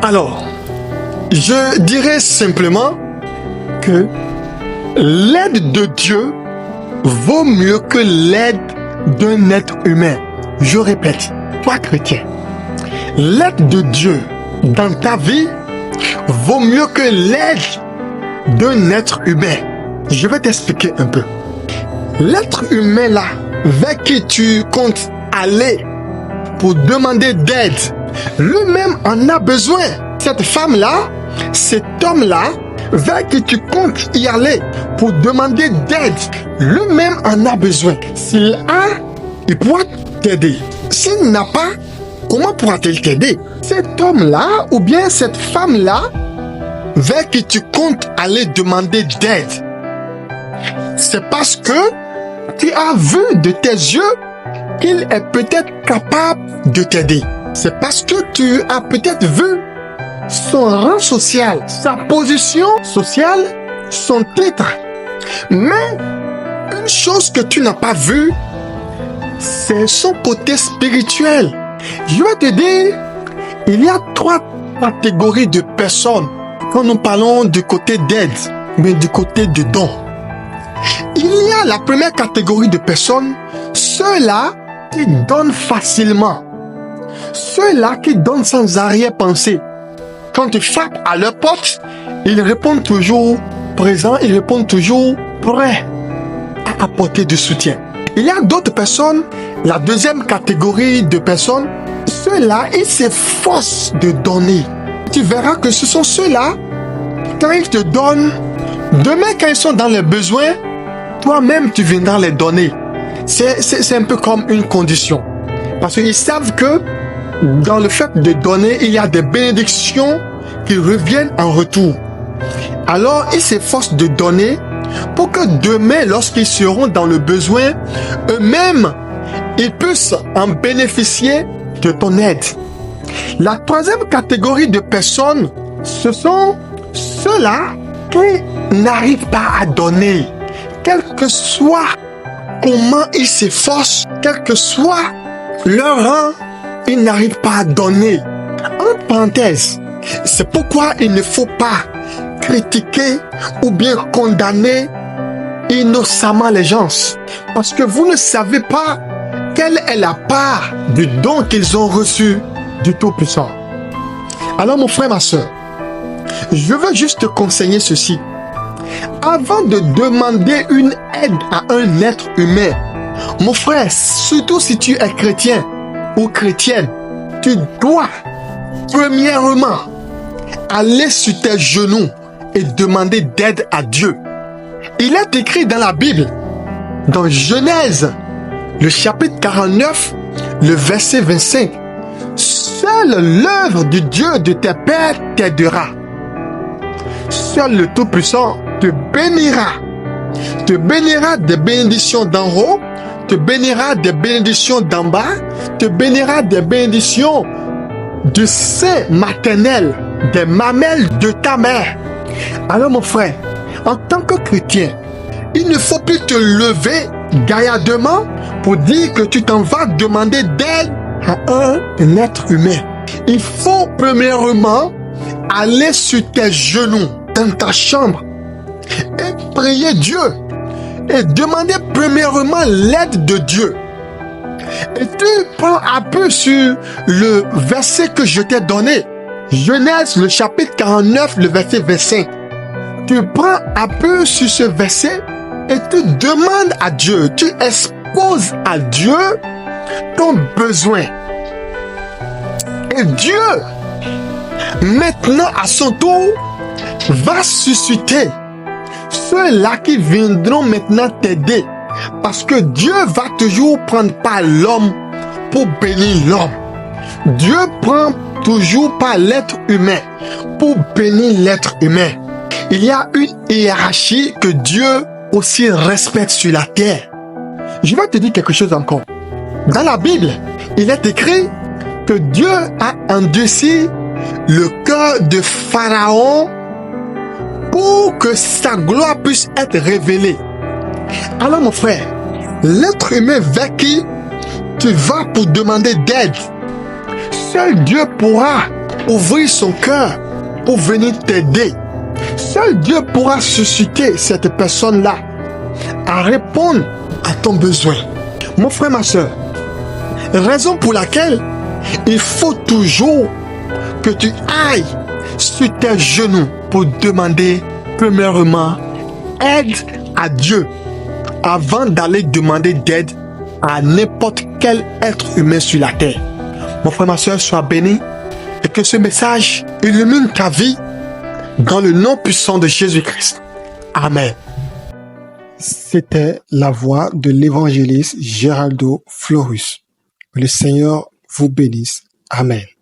Alors, je dirais simplement que l'aide de Dieu vaut mieux que l'aide d'un être humain. Je répète, toi chrétien, l'aide de Dieu dans ta vie vaut mieux que l'aide d'un être humain. Je vais t'expliquer un peu. L'être humain là, vers qui tu comptes aller pour demander d'aide, lui-même en a besoin. Cette femme-là, cet homme-là, vers qui tu comptes y aller pour demander d'aide, lui-même en a besoin. S'il a, il pourra t'aider. S'il n'a pas, comment pourra-t-il t'aider? Cet homme-là ou bien cette femme-là, vers qui tu comptes aller demander d'aide, c'est parce que tu as vu de tes yeux qu'il est peut-être capable de t'aider. C'est parce que tu as peut-être vu son rang social, sa position sociale, son titre. Mais une chose que tu n'as pas vue, c'est son côté spirituel. Je vais te dire, il y a 3 catégories de personnes quand nous parlons du côté d'aide, mais du côté de don. Il y a la première catégorie de personnes, ceux-là qui donnent facilement, ceux-là qui donnent sans arrière-pensée. Quand tu frappes à leur porte, ils répondent toujours présents, ils répondent toujours prêts à apporter du soutien. Il y a d'autres personnes, la deuxième catégorie de personnes, ceux-là, ils s'efforcent de donner. Tu verras que ce sont ceux-là, quand ils te donnent, demain quand ils sont dans les besoins, toi-même tu viendras les donner. C'est un peu comme une condition. Parce qu'ils savent que dans le fait de donner, il y a des bénédictions qui reviennent en retour. Alors, ils s'efforcent de donner pour que demain, lorsqu'ils seront dans le besoin, eux-mêmes, ils puissent en bénéficier de ton aide. La troisième catégorie de personnes, ce sont ceux-là qui n'arrivent pas à donner. Quel que soit comment ils s'efforcent, quel que soit leur rang, ils n'arrivent pas à donner. En parenthèse, c'est pourquoi il ne faut pas critiquer ou bien condamner innocemment les gens. Parce que vous ne savez pas quelle est la part du don qu'ils ont reçu du Tout-Puissant. Alors mon frère, ma soeur, je veux juste te conseiller ceci. Avant de demander une aide à un être humain, mon frère, surtout si tu es chrétien ou chrétienne, tu dois premièrement aller sur tes genoux et demander d'aide à Dieu. Il est écrit dans la Bible, dans Genèse, le chapitre 49, le verset 25, « Seule l'œuvre du Dieu de tes pères t'aidera. Seul le Tout-Puissant te bénira des bénédictions d'en haut, te bénira des bénédictions d'en bas, te bénira des bénédictions du sein maternel, des mamelles de ta mère. » Alors mon frère, en tant que chrétien, il ne faut plus te lever gaillardement pour dire que tu t'en vas demander d'aide à un être humain. Il faut premièrement aller sur tes genoux dans ta chambre et prier Dieu et demander premièrement l'aide de Dieu. Et tu prends un peu sur le verset que je t'ai donné, Genèse le chapitre 49, le verset 25. Tu prends un peu sur ce verset et tu demandes à Dieu, tu exposes à Dieu ton besoin. Et Dieu, maintenant à son tour, va susciter ceux-là qui viendront maintenant t'aider. Parce que Dieu va toujours prendre par l'homme pour bénir l'homme. Dieu prend toujours par l'être humain pour bénir l'être humain. Il y a une hiérarchie que Dieu aussi respecte sur la terre. Je vais te dire quelque chose encore. Dans la Bible, il est écrit que Dieu a endurci le cœur de Pharaon pour que sa gloire puisse être révélée. Alors mon frère, l'être humain vers qui tu vas pour demander d'aide, seul Dieu pourra ouvrir son cœur pour venir t'aider. Seul Dieu pourra susciter cette personne-là à répondre à ton besoin. Mon frère, ma soeur, raison pour laquelle il faut toujours que tu ailles sur tes genoux pour demander premièrement aide à Dieu avant d'aller demander d'aide à n'importe quel être humain sur la terre. Mon frère, ma soeur, sois béni et que ce message illumine ta vie dans le nom puissant de Jésus-Christ. Amen. C'était la voix de l'évangéliste Geraldo Florus. Que le Seigneur vous bénisse. Amen.